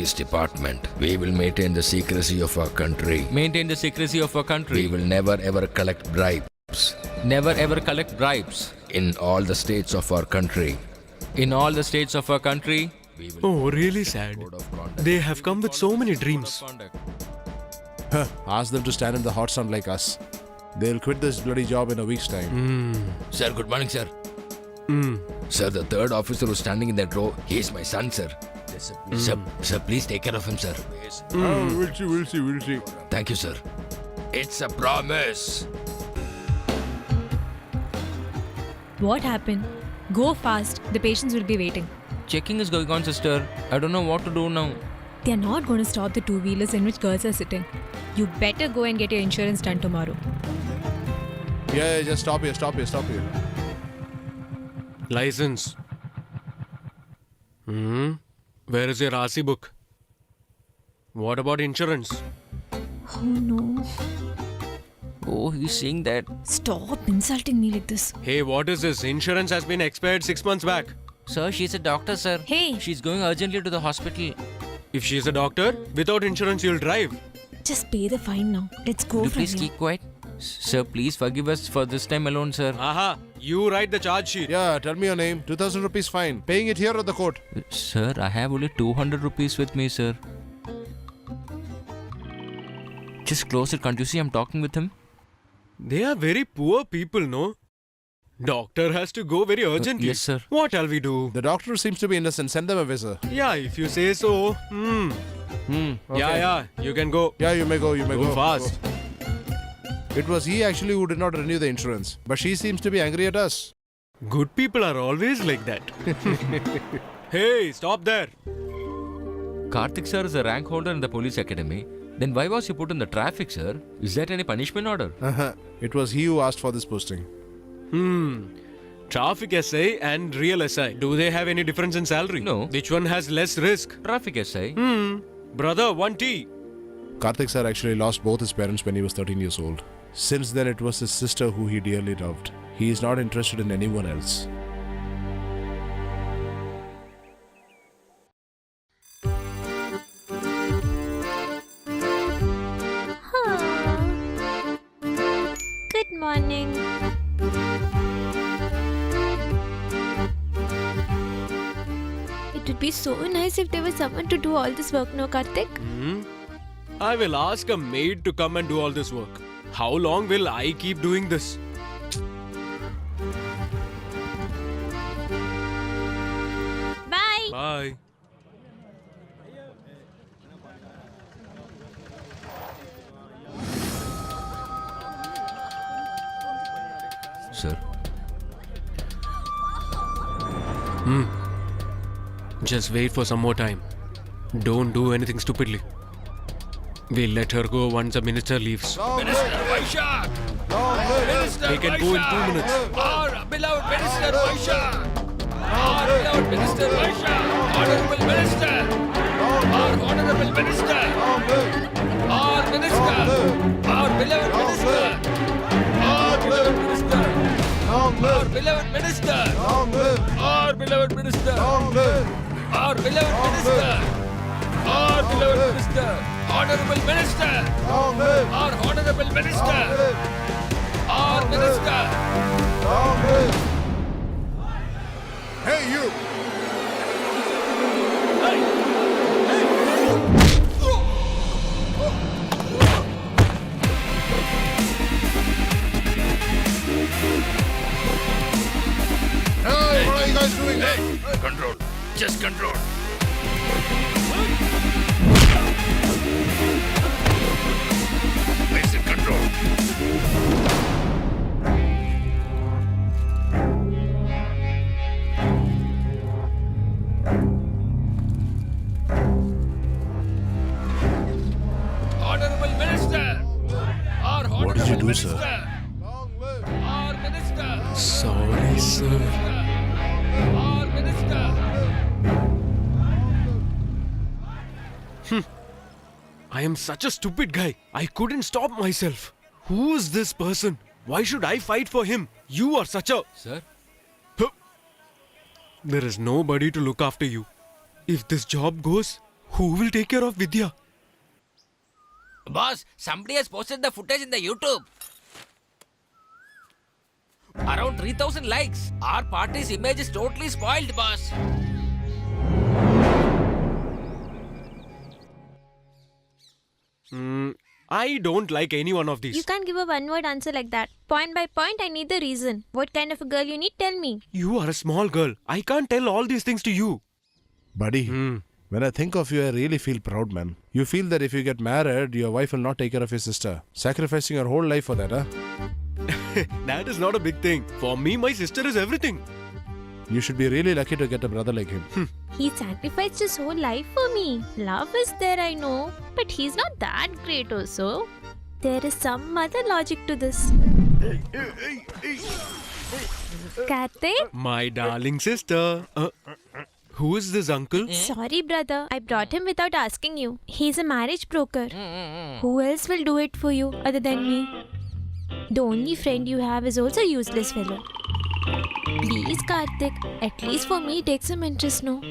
police department. We will maintain the secrecy of our country. Maintain the secrecy of our country. We will never ever collect bribes. Never ever collect bribes. In all the states of our country. In all the states of our country. We will Oh, really sad. code of conduct. They have come with so many dreams. Ask them to stand in the hot sun like us. They'll quit this bloody job in a week's time. Sir, good morning, sir. Sir, the third officer who's standing in that row, he is my son, sir. Sir, please take care of him, sir. Oh, we'll see. Thank you, sir. It's a promise. What happened? Go fast. The patients will be waiting. Checking is going on, sister. I don't know what to do now. They are not going to stop the two-wheelers in which girls are sitting. You better go and get your insurance done tomorrow. Yeah, just stop here. License. Where is your RC book? What about insurance? Oh no. Oh, he's saying that. Stop insulting me like this. Hey, what is this? Insurance has been expired 6 months back. Sir, she's a doctor, sir. Hey. She's going urgently to the hospital. If she is a doctor, without insurance you'll drive. Just pay the fine now. Let's go Could you from please here. keep quiet? Sir, please forgive us for this time alone, sir. Aha, you write the charge sheet. Yeah, tell me your name. 2,000 rupees fine. Paying it here or the court? Sir, I have only 200 rupees with me, sir. Just close it. Can't you see I'm talking with him? They are very poor people, no? Doctor has to go very urgently. yes, sir. What shall we do? The doctor seems to be innocent. Send them a visa. Yeah, if you say so. Yeah, you can go. Yeah, you may go. Go fast. Go. It was he actually who did not renew the insurance. But she seems to be angry at us. Good people are always like that. Hey, stop there. Karthik sir is a rank holder in the police academy. Then why was he put in the traffic, sir? Is that any punishment order? It was he who asked for this posting. Traffic SI and real SI. Do they have any difference in salary? No. Which one has less risk? Traffic SI. Brother, one tea. Karthik sir actually lost both his parents when he was 13 years old. Since then, it was his sister who he dearly loved. He is not interested in anyone else. Good morning. It would be so nice if there was someone to do all this work, no, Karthik? I will ask a maid to come and do all this work. How long will I keep doing this? Bye. Bye. Sir. Just wait for some more time. Don't do anything stupidly. We'll let her go once the minister leaves. Minister Vaishak! They can go in 2 minutes. Our beloved Minister Vaishak! Our beloved Minister Vaishak! Honorable Minister! Our Honorable Minister! Our Minister! Our beloved Minister! Our beloved Minister! Our beloved Minister! Our beloved Minister! Our beloved Minister! Our beloved Minister! Honorable Minister! Our Honorable Minister! Our Minister! Hey, you! Hey, what are you guys doing? Control. Just control. Basic control. Honorable Minister! Our Honorable What did you do, Minister! sir? Our Minister! Sorry, sir. Our Minister! I am such a stupid guy. I couldn't stop myself. Who is this person? Why should I fight for him? You are such a... Sir? There is nobody to look after you. If this job goes, Who will take care of Vidya? Boss, somebody has posted the footage in the YouTube. Around 3,000 likes. Our party's image is totally spoiled, boss. I don't like any one of these. You can't give a one-word answer like that. Point by point, I need the reason. What kind of a girl you need, tell me. You are a small girl. I can't tell all these things to you. Buddy, when I think of you, I really feel proud, man. You feel that if you get married, your wife will not take care of your sister. Sacrificing your whole life for that, huh? That is not a big thing. For me, my sister is everything. You should be really lucky to get a brother like him. He sacrificed his whole life for me. Love is there, I know. But he's not that great also. There is some other logic to this. Karthik? My darling sister. Who is this uncle? Sorry, brother. I brought him without asking you. He's a marriage broker. Who else will do it for you other than me? The only friend you have is also a useless fellow. Please, Karthik. At least for me, take some interest, no?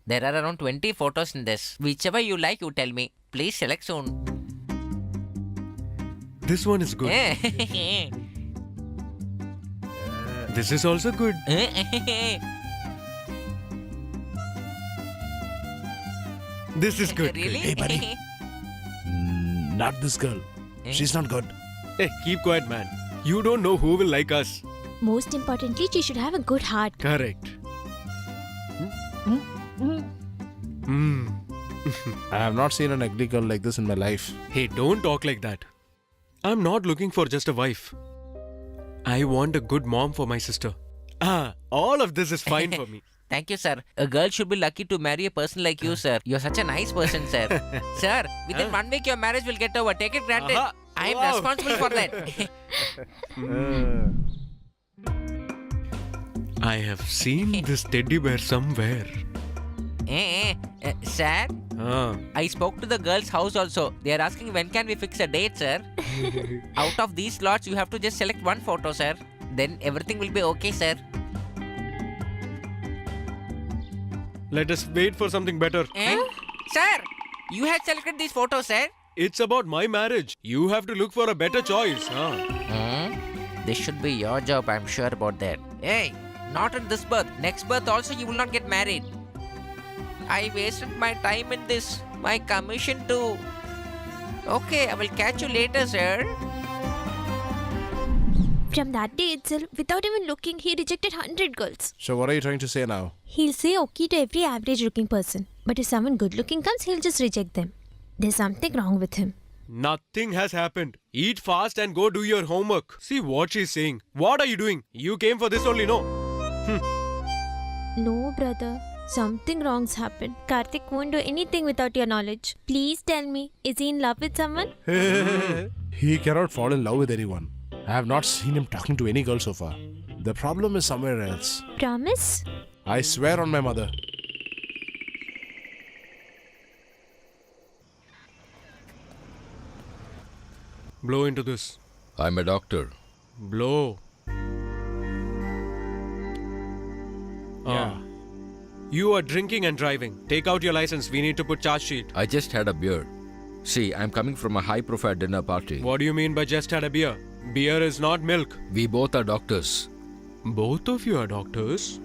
There are around 20 photos in this. Whichever you like, you tell me. Please select soon. This one is good. This is also good. This is good. Really? Hey, buddy. Not this girl. She's not good. Hey, keep quiet, man. You don't know who will like us. Most importantly, she should have a good heart. Correct. I have not seen an ugly girl like this in my life. Hey, don't talk like that. I'm not looking for just a wife. I want a good mom for my sister. All of this is fine for me. Thank you, sir. A girl should be lucky to marry a person like you, sir. You're such a nice person, sir. Sir, within 1 week your marriage will get over. Take it granted. I am Wow. responsible for that. I have seen this teddy bear somewhere. Sir, Ah. I spoke to the girl's house also. They are asking when can we fix a date, sir. Out of these slots, you have to just select one photo, sir. Then everything will be okay, sir. Let us wait for something better. Sir, you had selected these photos, sir. It's about my marriage. You have to look for a better choice. This should be your job, I'm sure about that. Hey, not in this birth. Next birth also you will not get married. I wasted my time in this. My commission too. Okay, I will catch you later, sir. From that day itself, without even looking, he rejected 100 girls. So what are you trying to say now? He'll say okay to every average looking person. But if someone good looking comes, he'll just reject them. There's something wrong with him. Nothing has happened. Eat fast and go do your homework. See what she's saying. What are you doing? You came for this only, no? No, brother. Something wrong's happened. Karthik won't do anything without your knowledge. Please tell me, is he in love with someone? He cannot fall in love with anyone. I have not seen him talking to any girl so far. The problem is somewhere else. Promise? I swear on my mother. Blow into this. I'm a doctor. Blow. You are drinking and driving. Take out your license. We need to put charge sheet. I just had a beer. See, I'm coming from a high-profile dinner party. What do you mean by just had a beer? Beer is not milk. We both are doctors. Both of you are doctors.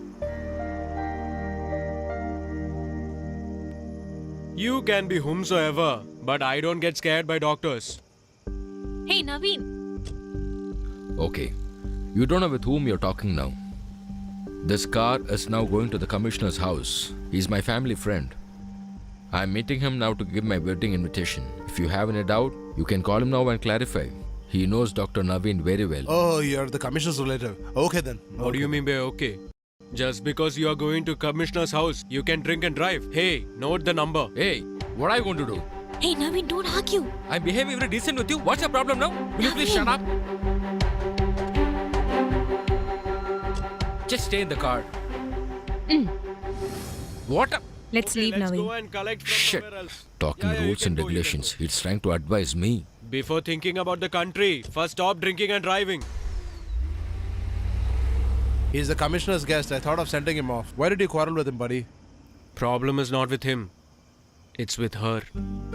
You can be whomsoever, but I don't get scared by doctors. Hey, Naveen. Okay. You don't know with whom you're talking now. This car is now going to the commissioner's house. He's my family friend. I'm meeting him now to give my wedding invitation. If you have any doubt, you can call him now and clarify. He knows Dr. Naveen very well. Oh, you're the commissioner's relative. Okay then. What do you mean by okay? Just because you are going to commissioner's house, you can drink and drive. Hey, note the number. Hey, what are you going to do? Hey, Naveen, don't argue. I'm behaving very decent with you. What's your problem now? Will you please shut up? Just stay in the car. What a... Let's leave, Let's go Naveen. and collect from Shit. somewhere else. Talking Yeah, you rules can and go, you can regulations. go. He's trying to advise me. Before thinking about the country, first stop drinking and driving. He's the commissioner's guest. I thought of sending him off. Why did you quarrel with him, buddy? Problem is not with him. It's with her.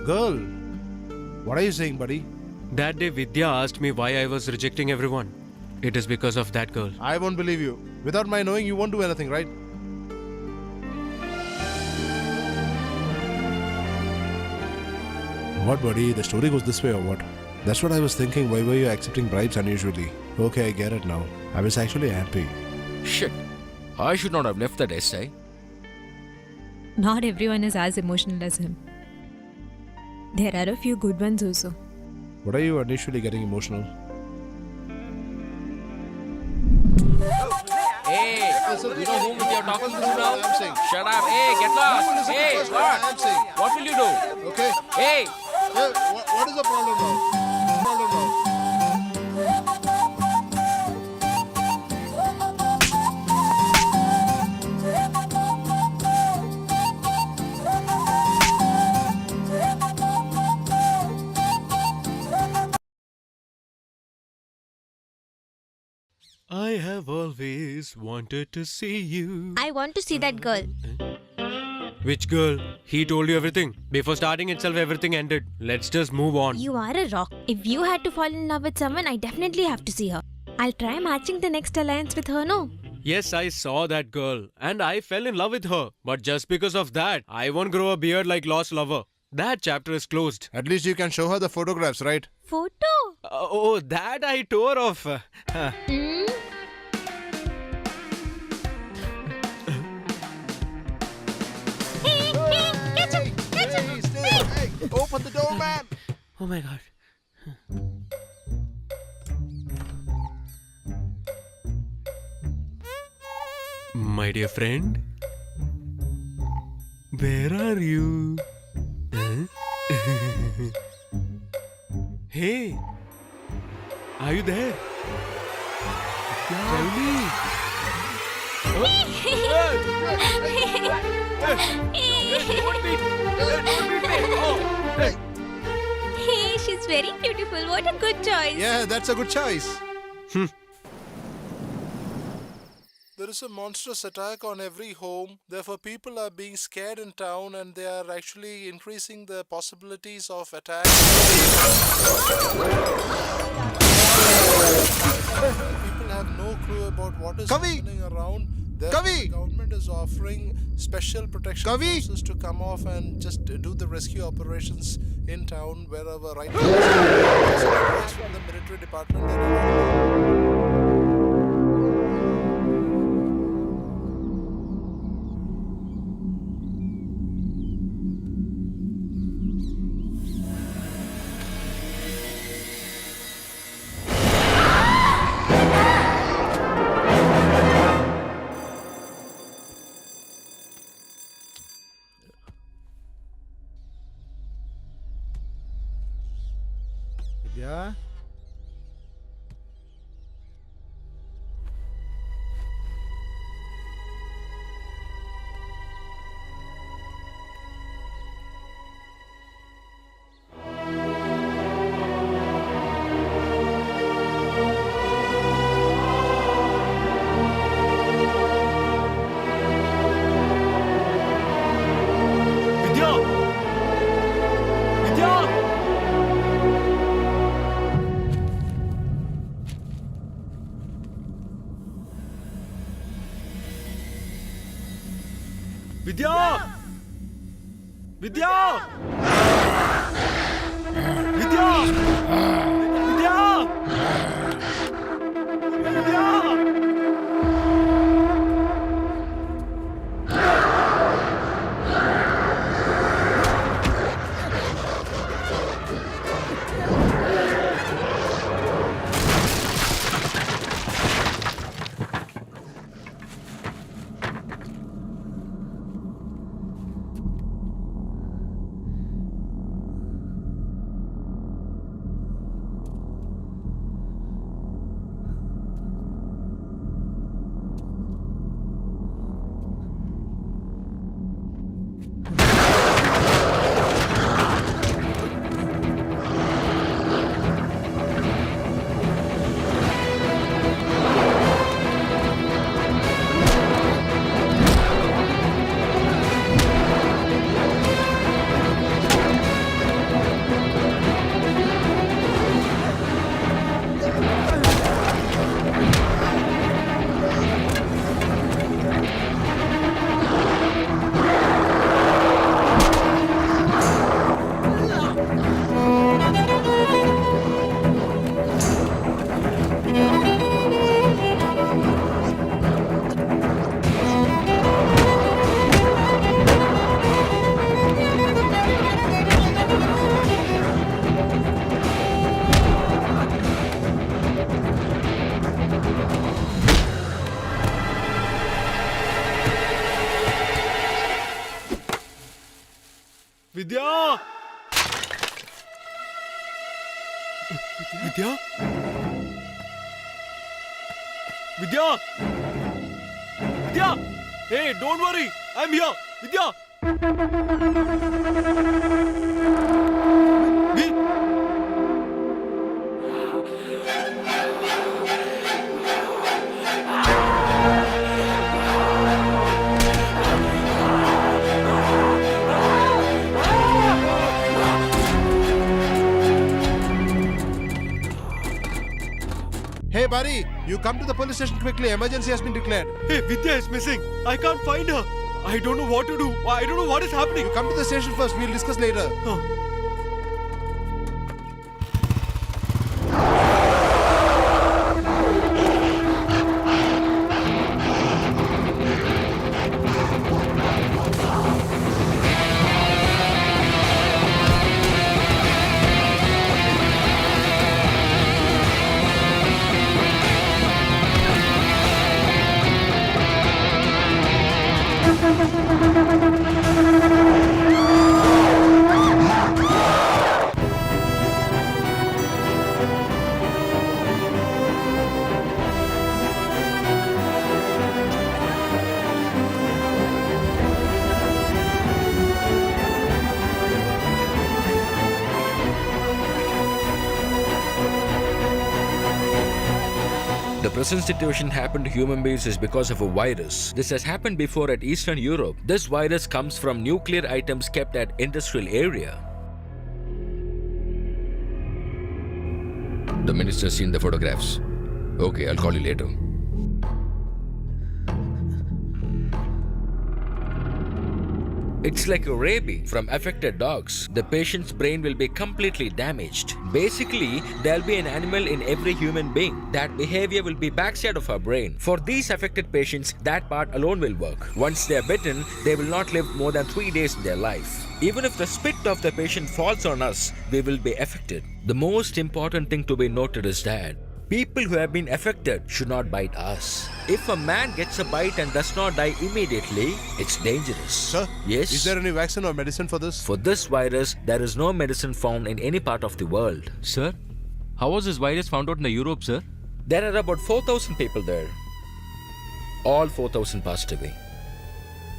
Girl, what are you saying, buddy? That day Vidya asked me why I was rejecting everyone. It is because of that girl. I won't believe you. Without my knowing, you won't do anything, right? What, buddy? The story goes this way or what? That's what I was thinking. Why were you accepting bribes unusually? Okay, I get it now. I was actually happy. Shit. I should not have left that essay. Not everyone is as emotional as him. There are a few good ones also. What are you unusually getting emotional? Hey, you know whom you're talking to now? I'm saying. Shut up. Hey, get lost. Hey, what? I'm saying. What will you do? Okay. Hey, What is the problem now? I have always wanted to see you. I want to see that girl. Which girl? He told you everything. Before starting itself, everything ended. Let's just move on. You are a rock. If you had to fall in love with someone, I definitely have to see her. I'll try matching the next alliance with her, no? Yes, I saw that girl and I fell in love with her. But just because of that, I won't grow a beard like lost lover. That chapter is closed. At least you can show her the photographs, right? Photo? Oh, that I tore off. Hey, open the door, man! Oh my god. My dear friend, where are you? Huh? Hey, are you there? Tell me. Hey, she's very beautiful. What a good choice. Yeah, that's a good choice. There is a monstrous attack on every home. Therefore, people are being scared in town and they are actually increasing the possibilities of attack. People have no clue about what is happening around. Therefore, the government is offering special protection forces to come off and just do the rescue operations in town wherever right now. Advice from the military department that Yeah. Vidya! Vidya! Vidya! Vidya! Vidya! Vidya! Vidya! Vidya! Vidya? Vidya! Vidya! Hey, don't worry. I'm here. Vidya! Hey, buddy, you come to the police station quickly. Emergency has been declared. Hey, Vidya is missing. I can't find her. I don't know what to do. I don't know what is happening. You come to the station first. We'll discuss later. The present situation happened to human beings is because of a virus. This has happened before at Eastern Europe. This virus comes from nuclear items kept at industrial area. The minister's seen the photographs. Okay, I'll call you later. It's like a rabies from affected dogs. The patient's brain will be completely damaged. Basically, there'll be an animal in every human being. That behavior will be backside of our brain. For these affected patients, that part alone will work. Once they are bitten, they will not live more than 3 days in their life. Even if the spit of the patient falls on us, we will be affected. The most important thing to be noted is that people who have been affected should not bite us. If a man gets a bite and does not die immediately, it's dangerous. Sir? Yes? Is there any vaccine or medicine for this? For this virus, there is no medicine found in any part of the world. Sir, how was this virus found out in the Europe, sir? There are about 4,000 people there. All 4,000 passed away.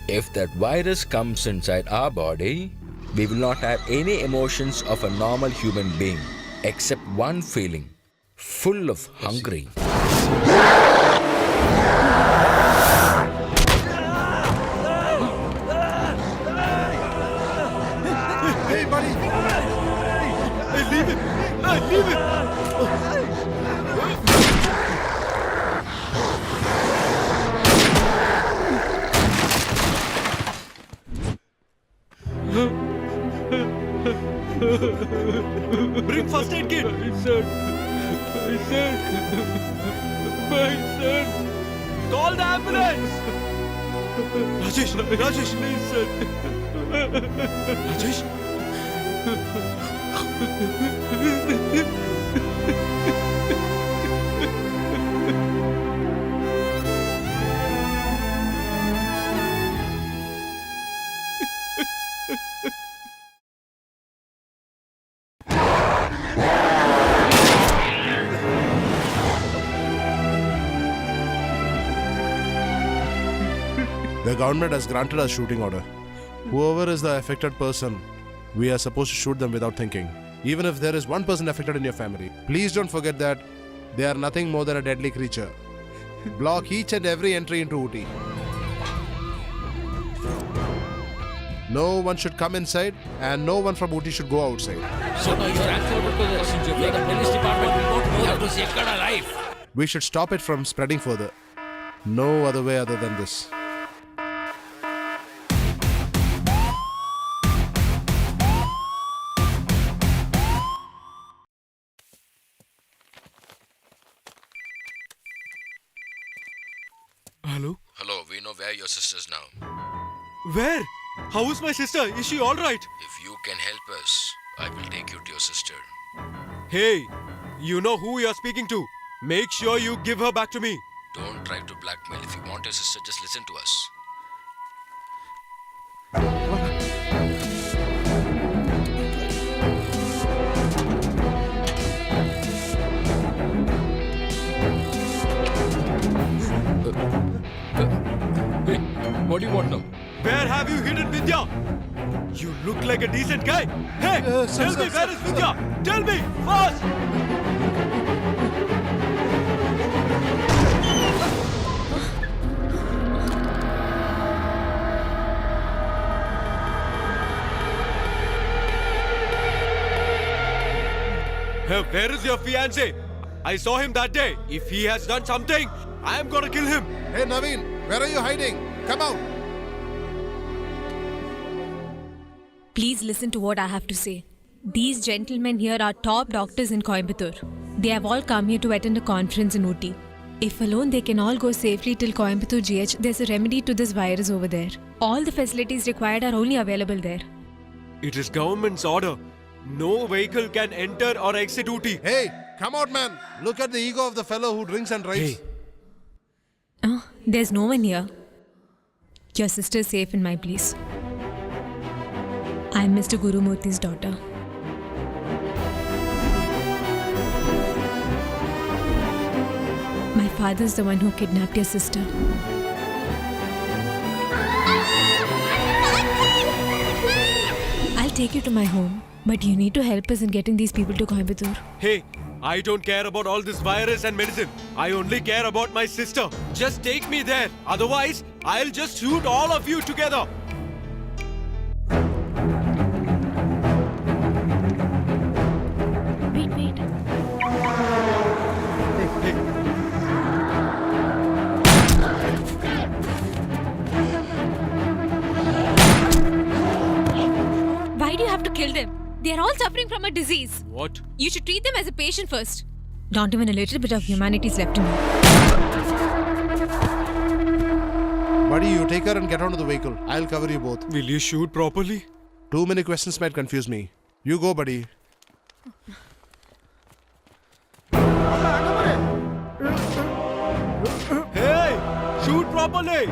If that virus comes inside our body, we will not have any emotions of a normal human being, except one feeling, full of hungry. Hey, buddy! Hey, leave him! Hey, leave him! Bring first aid kit! My son! Call the ambulance! Rajesh! Rajesh! Please, sir! Rajesh! The government has granted us shooting order. Whoever is the affected person, we are supposed to shoot them without thinking. Even if there is one person affected in your family, please don't forget that they are nothing more than a deadly creature. Block each and every entry into Ooty. No one should come inside and no one from Ooty should go outside. So now you're answerable to the passenger. We are the police department. We have to safeguard our life. We should stop it from spreading further. No other way other than this. Hello? Hello, we know where your sister is now. Where? How is my sister? Is she alright? If you can help us, I will take you to your sister. Hey, you know who you're speaking to. Make sure you give her back to me. Don't try to blackmail. If you want your sister, just listen to us. What do you want now? Where have you hidden Vidya? You look like a decent guy. Hey, sir, tell sir, me, sir. where is Vidya? Tell me, fast! Hey, where is your fiancé? I saw him that day. If he has done something, I am gonna kill him. Hey Naveen, where are you hiding? Come out. Please listen to what I have to say. These gentlemen here are top doctors in Coimbatore. They have all come here to attend a conference in Ooty. If alone they can all go safely till Coimbatore GH, there's a remedy to this virus over there. All the facilities required are only available there. It is government's order. No vehicle can enter or exit Ooty. Hey, come out, man. Look at the ego of the fellow who drinks and drives. Hey. Oh, there's no one here. Your sister is safe in my place. I'm Mr. Gurumurthy's daughter. My father's the one who kidnapped your sister. I'll take you to my home, but you need to help us in getting these people to Coimbatore. Hey, I don't care about all this virus and medicine. I only care about my sister. Just take me there. Otherwise, I'll just shoot all of you together. Wait. Why do you have to kill them? They are all suffering from a disease. What? You should treat them as a patient first. Not even a little bit of humanity is left in you. Buddy, you take her and get onto the vehicle. I'll cover you both. Will you shoot properly? Too many questions might confuse me. You go, buddy. Hey, shoot properly.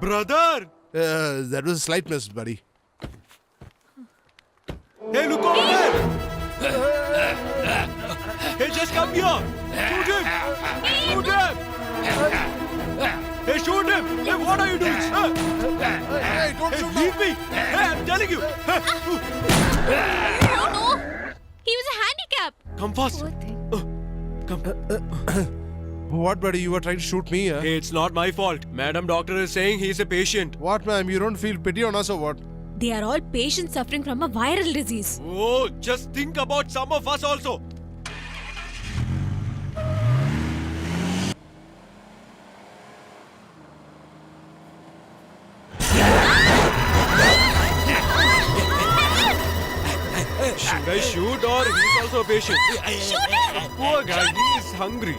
Brother. That was a slight miss, buddy. Hey, look over there. Hey, just come here. Shoot him. Shoot him. Hey, shoot him. Hey, what are you doing? Hey, don't Hey, shoot leave me. Hey, I'm telling you. No. He was a handicap. Come fast. Come. What, buddy? You were trying to shoot me, huh? Hey, it's not my fault. Madam Doctor is saying he's a patient. What, ma'am? You don't feel pity on us or what? They are all patients suffering from a viral disease. Oh, just think about some of us also. Should I shoot or he's also a patient? Poor guy, he is hungry.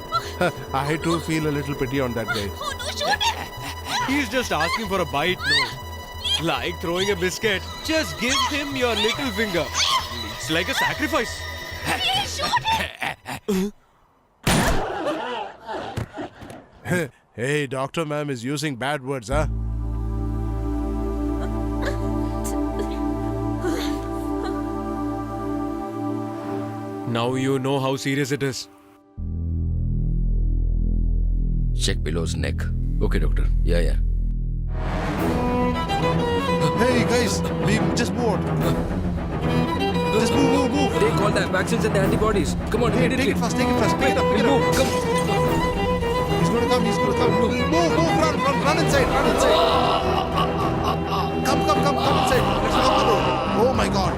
I too feel a little pity on that guy. Oh no, shoot him. He's just asking for a bite, no. Like throwing a biscuit. Just give him your little finger. It's like a sacrifice. Please shoot him. Hey, doctor ma'am is using bad words, huh? Now you know how serious it is. Check below his neck. Okay, doctor. Yeah. Hey, guys, we just moved. Just move. Take all the vaccines and the antibodies. Come on, Hey, immediately. take it fast. Pick it up. Move, come. He's gonna come. Move, run inside. Come inside. Let's lock the door. Oh my god.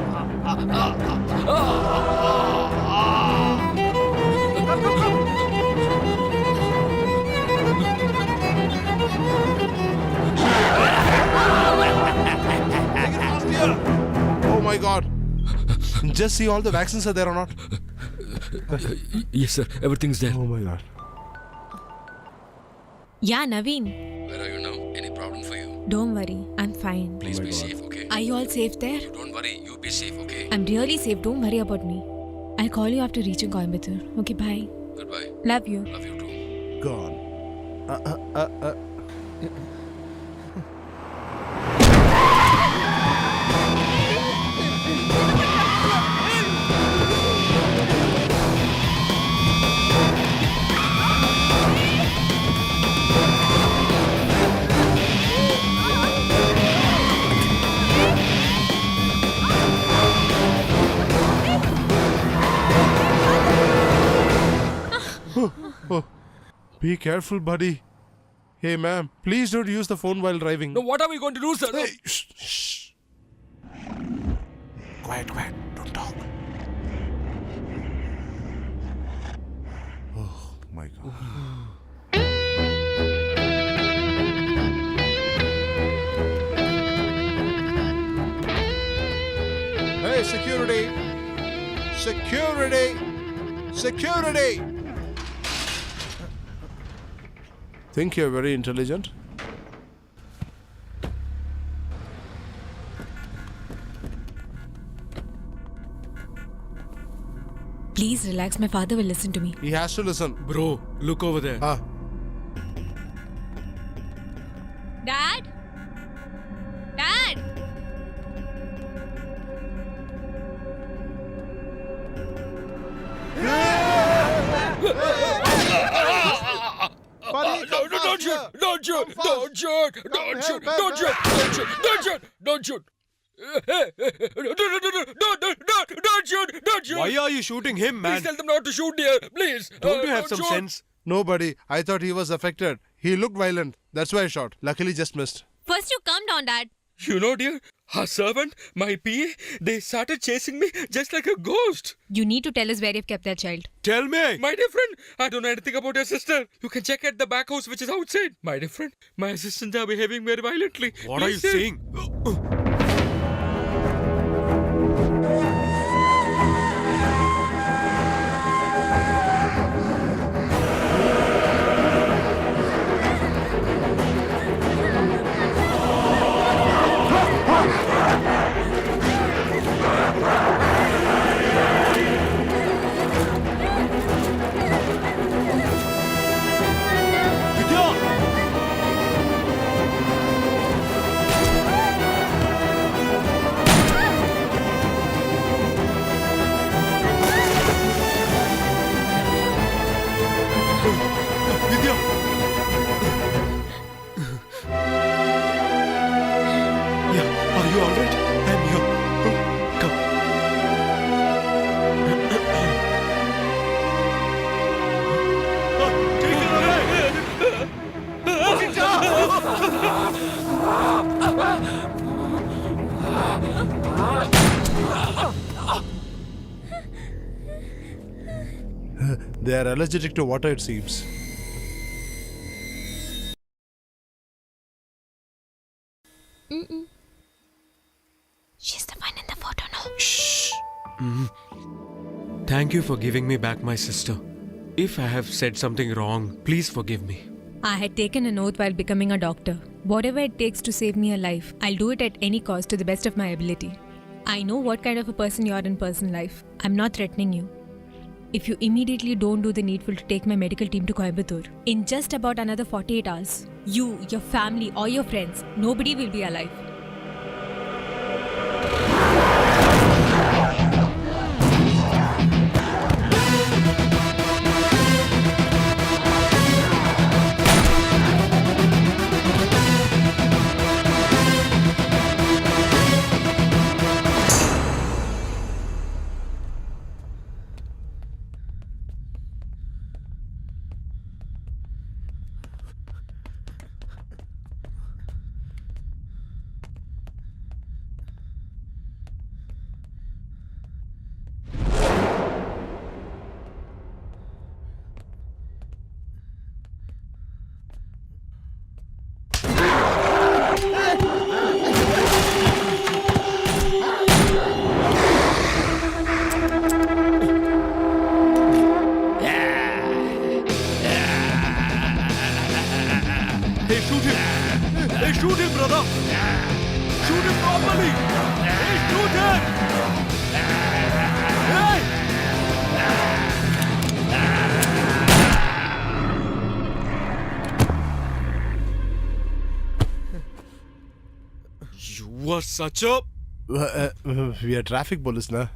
Take it fast here. Oh my god. Just see all the vaccines are there or not. Yes, sir. Everything's there. Oh my god. Yeah, Naveen. Where are you now? Any problem for you? Don't worry, I'm fine. Please be safe, okay? Are you all safe there? Don't worry. You be safe, okay? I'm really safe. Don't worry about me. I'll call you after reaching Coimbatore. Okay, bye. Goodbye. Love you. Love you too. Gone. Oh, be careful, buddy. Hey, ma'am, please don't use the phone while driving. No, what are we going to do, sir? Hey, shh, shh. Quiet, quiet. Don't talk. Oh my God. Hey, security! Security! Security! Think you're very intelligent? Please relax. My father will listen to me. He has to listen. Bro, look over there. Ah, Dad? Dad? buddy, come fast here. Don't shoot! Come Don't fast. shoot! Come Don't here, shoot! back, Don't shoot! back. Don't shoot! Don't shoot! Don't shoot! Don't shoot! Don't shoot! Why are you shooting him, man? Please tell them not to shoot, dear. Please. Don't you have some shoot. sense? No, buddy. I thought he was affected. He looked violent. That's why I shot. Luckily, just missed. First, you calm down, Dad. You know, dear, our servant, my PA, they started chasing me just like a ghost. You need to tell us where you've kept that child. Tell me. My dear friend, I don't know anything about your sister. You can check at the back house which is outside. My dear friend, my assistants are behaving very violently. What are you Please say- saying? Vidya! Vidya! Yeah, are you alright? I'm here. Come. Take it away! They are allergic to water, it seems. She's the one in the photo now. Thank you for giving me back my sister. If I have said something wrong, please forgive me. I had taken an oath while becoming a doctor. Whatever it takes to save me a life, I'll do it at any cost to the best of my ability. I know what kind of a person you are in personal life. I'm not threatening you. If you immediately don't do the needful to take my medical team to Coimbatore, in just about another 48 hours, you, your family, or your friends, nobody will be alive. Hey, shoot him! Hey, shoot him, brother! Shoot him properly! Hey, shoot him! Hey! You are such a... We are traffic police, na?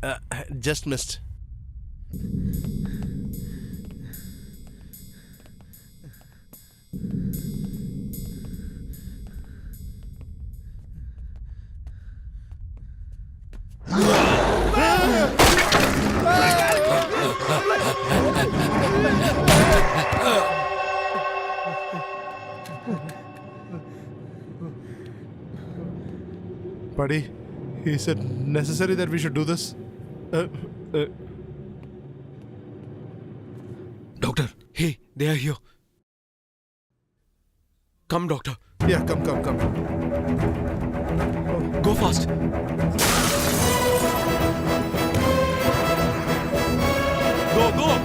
Just missed. Buddy, is it necessary that we should do this? Doctor, hey, they are here. Come, doctor. Yeah, come. Go fast. Go.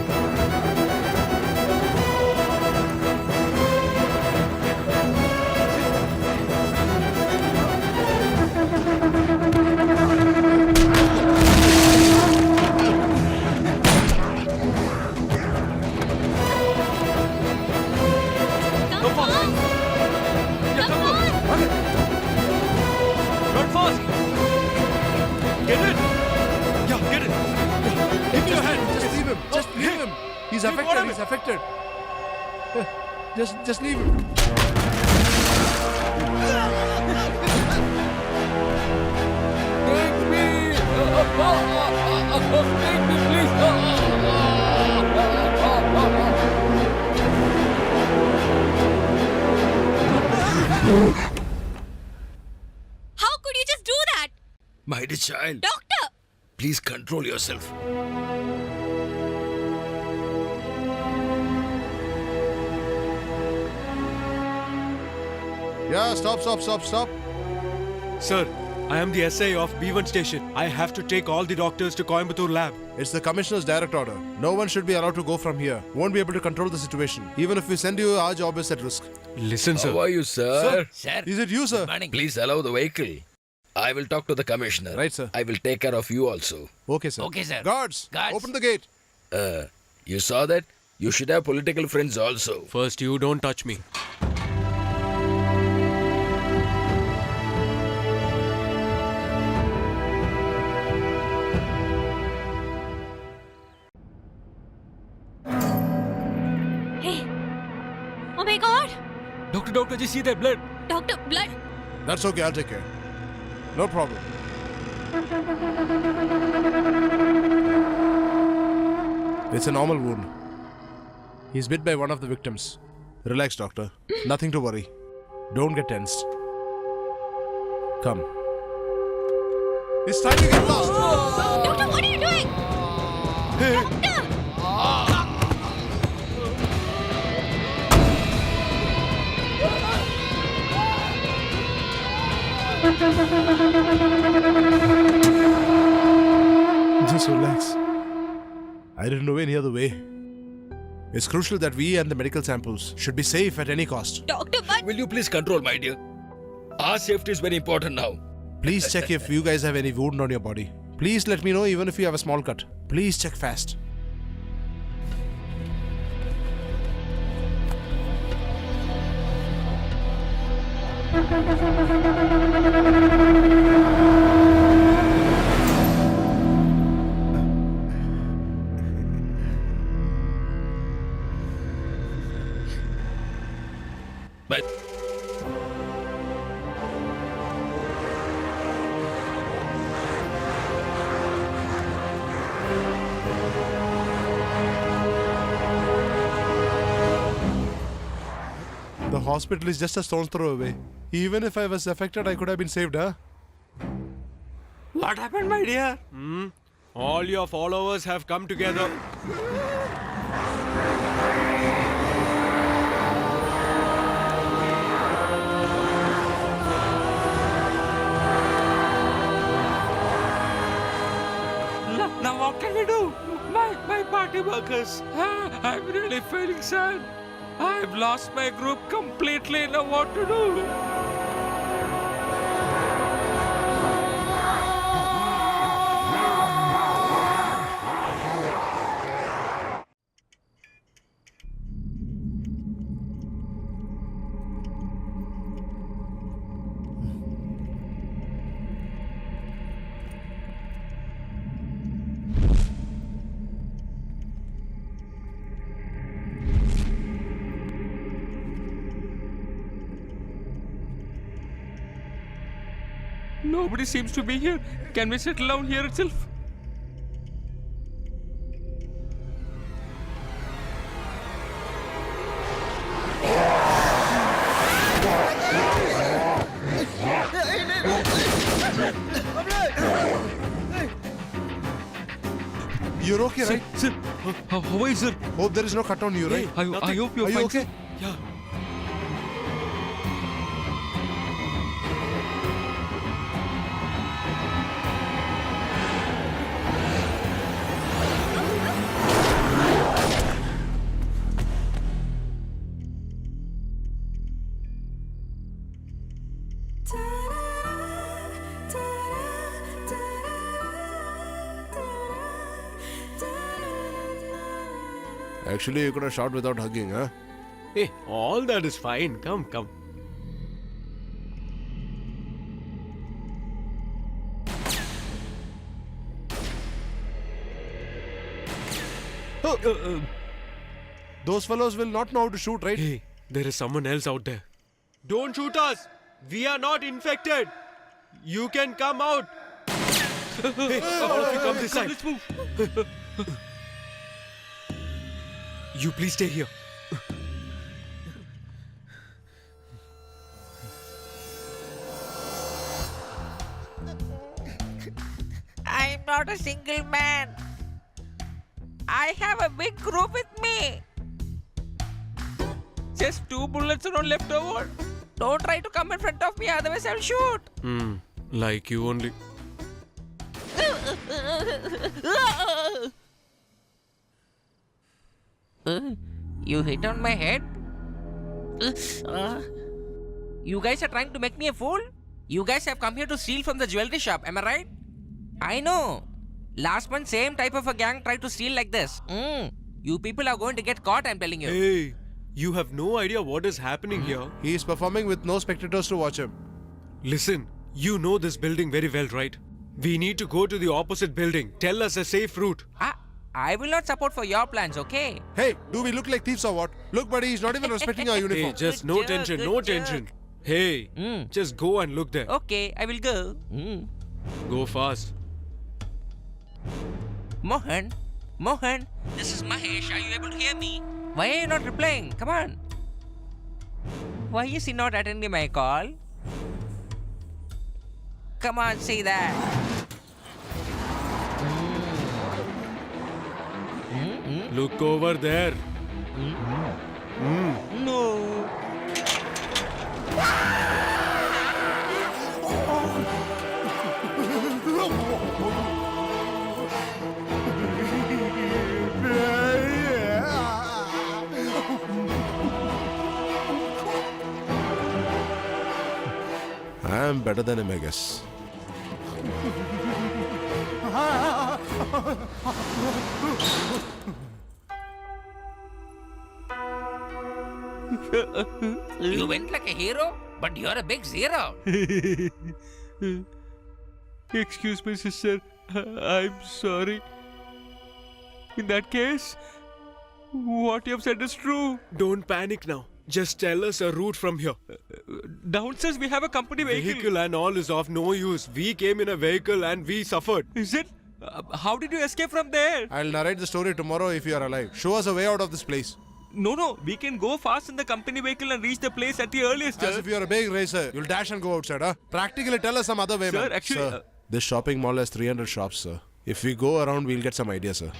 Run fast. Get it. Yeah, get it. Give me your hand. Just leave him. He's affected. He's affected. Just leave him. Take me! Take me, please! How could you just do that? My dear child, Doctor! please control yourself. Yeah, stop. Sir, I am the SA of B1 station. I have to take all the doctors to Coimbatore lab. It's the commissioner's direct order. No one should be allowed to go from here. Won't be able to control the situation. Even if we send you, our job is at risk. Listen, How are you, sir? Sir, Is it you, sir? morning. Please allow the vehicle. I will talk to the commissioner. Right, sir. I will take care of you also. Okay, sir. Okay, sir. Guards, Guards. open the gate. You saw that? You should have political friends also. First, you don't touch me. Hey! Oh my god! Doctor, just see that blood. Doctor, blood! That's okay, I'll take care. No problem. It's a normal wound. He's bit by one of the victims. Relax, doctor. Nothing to worry. Don't get tensed. Come. It's time to get lost! Doctor, what are you doing? Doctor! Just relax. I didn't know any other way. It's crucial that we and the medical samples should be safe at any cost. Doctor, but... Will you please control, my dear? Our safety is very important now. Please check if you guys have any wound on your body. Please let me know even if you have a small cut. Please check fast. But The hospital is just a stone's throw away. Even if I was affected, I could have been saved, huh? What happened, my dear? All your followers have come together. Now what can we do? My party workers. I'm really feeling sad. I've lost my group completely. Now what to do? Nobody seems to be here. Can we settle down here itself? You're okay, right? Sir, how are you, sir? Hope there is no cut on you, right? I nothing. hope you're Are you fine. okay? Yeah. Actually, you could have shot without hugging, huh? Hey, all that is fine. Come, come. Those fellows will not know how to shoot, right? Hey, there is someone else out there. Don't shoot us. We are not infected. You can come out. Hey, all of you come this side. Let's move. You please stay here. I'm not a single man. I have a big group with me. Just 2 bullets are left over. Don't try to come in front of me, otherwise I'll shoot. Like you only. You hit on my head? You guys are trying to make me a fool? You guys have come here to steal from the jewelry shop, am I right? I know. Last month, same type of a gang tried to steal like this. You people are going to get caught, I'm telling you. Hey, you have no idea what is happening here. He is performing with no spectators to watch him. Listen, you know this building very well, right? We need to go to the opposite building. Tell us a safe route. I will not support for your plans, okay? Hey, do we look like thieves or what? Look, buddy, he's not even respecting our uniform. Hey, just Good no joke, tension, good no joke. tension. Hey, just go and look there. Okay, I will go. Go fast. Mohan, this is Mahesh. Are you able to hear me? Why are you not replying? Come on. Why is he not attending my call? Come on, say that. Look over there. No. I am better than him, I guess. You went like a hero, but you're a big zero. Excuse me, sister. I'm sorry. In that case, what you have said is true. Don't panic now. Just tell us a route from here. Downstairs, we have a company vehicle. Vehicle and all is of no use. We came in a vehicle and we suffered. Is it? How did you escape from there? I'll narrate the story tomorrow if you are alive. Show us a way out of this place. No. We can go fast in the company vehicle and reach the place at the earliest. As Sir. if you are a big racer, you'll dash and go outside, huh? Practically tell us some other way, Sir, man. actually, Sir, this shopping mall has 300 shops, sir. If we go around, we'll get some ideas, sir.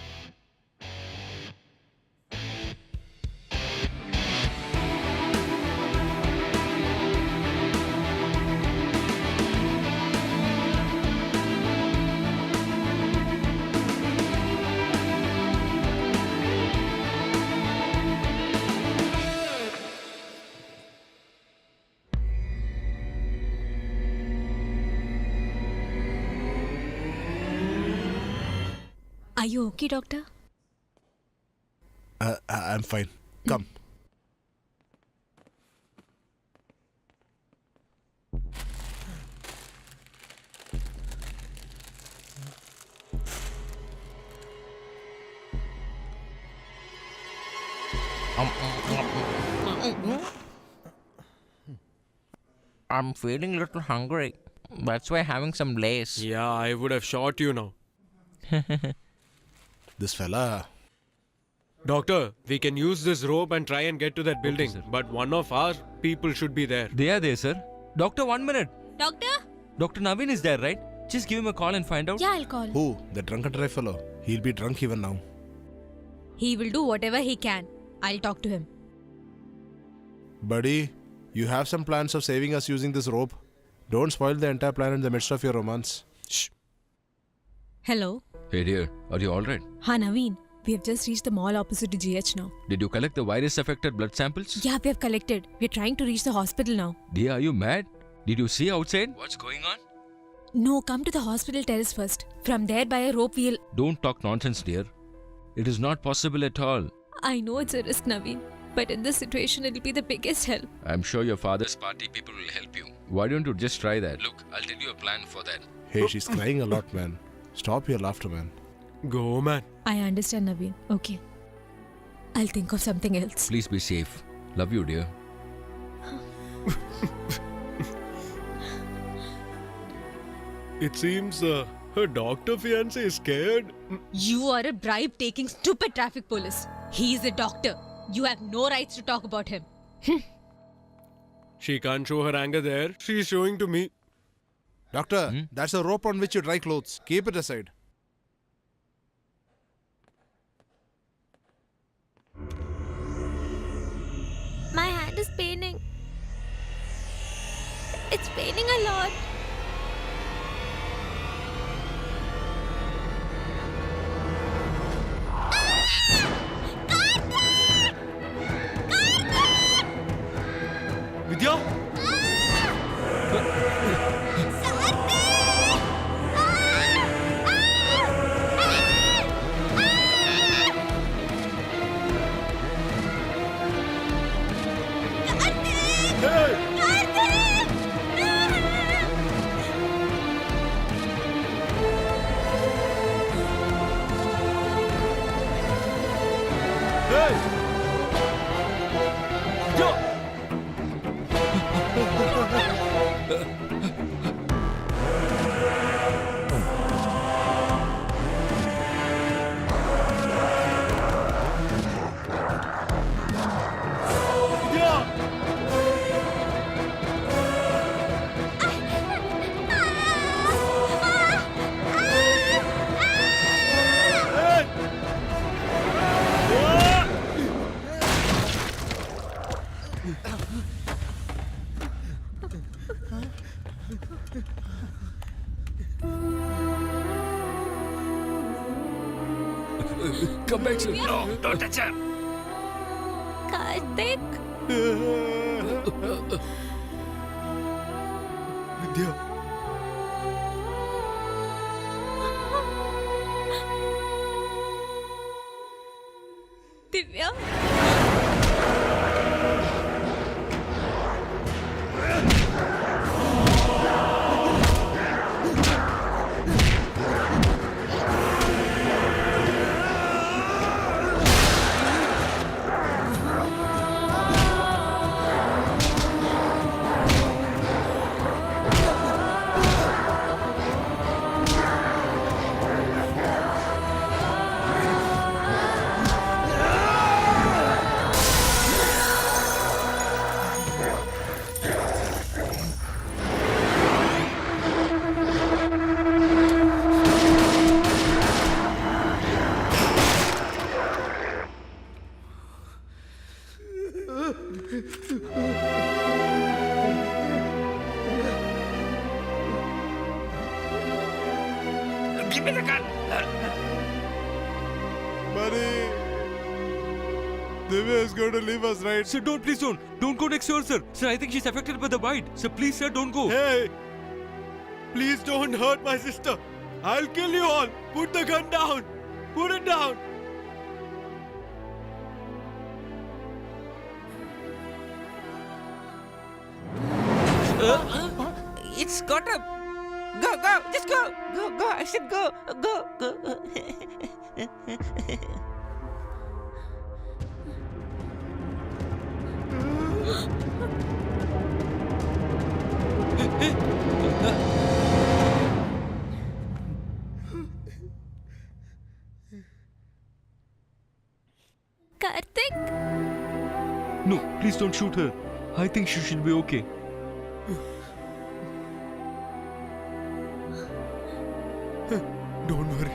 Are you okay, doctor? I'm fine. Come. I'm feeling a little hungry. That's why having some lace. Yeah, I would have shot you now. This fella. Doctor, we can use this rope and try and get to that building. sir. But one of our people should be there. They are there, sir. Doctor, 1 minute. Doctor? Dr. Naveen is there, right? Just give him a call and find out. Yeah, I'll call. Who? The drunken drive fellow. He'll be drunk even now. He will do whatever he can. I'll talk to him. Buddy, you have some plans of saving us using this rope. Don't spoil the entire plan in the midst of your romance. Shh. Hello? Hey dear, are you alright? Ha, Naveen. We have just reached the mall opposite to GH now. Did you collect the virus-affected blood samples? Yeah, we have collected. We're trying to reach the hospital now. Dear, are you mad? Did you see outside? What's going on? No, come to the hospital terrace first. From there, by a rope, we'll... Don't talk nonsense, dear. It is not possible at all. I know it's a risk, Naveen. But in this situation, it'll be the biggest help. I'm sure your father's party people will help you. Why don't you just try that? Look, I'll tell you a plan for that. Hey, she's crying a lot, man. Stop your laughter, man. Go, man. I understand, Naveen. Okay. I'll think of something else. Please be safe. Love you, dear. It seems her doctor fiance is scared. You are a bribe-taking, stupid traffic police. He is a doctor. You have no rights to talk about him. She can't show her anger there. She's showing to me. Doctor, that's a rope on which you dry clothes. Keep it aside. My hand is paining. It's paining a lot. Vidya? Come back, sir. No, don't touch her. Karthik. Vidya. Divya. Give me the gun. Buddy, Divya is going to leave us, right? Sir, don't, please don't. Don't go next to her, sir. Sir, I think she's affected by the bite. Sir, please, sir, don't go. Hey! Please don't hurt my sister. I'll kill you all. Put the gun down. Put it down. It's got up. Go, go, just go. Go, go. I said go, go, go. Karthik. No, please don't shoot her. I think she should be okay. Don't worry.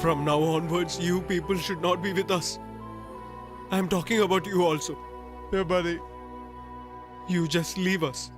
From now onwards, you people should not be with us. I'm talking about you also. Yeah, buddy. You just leave us.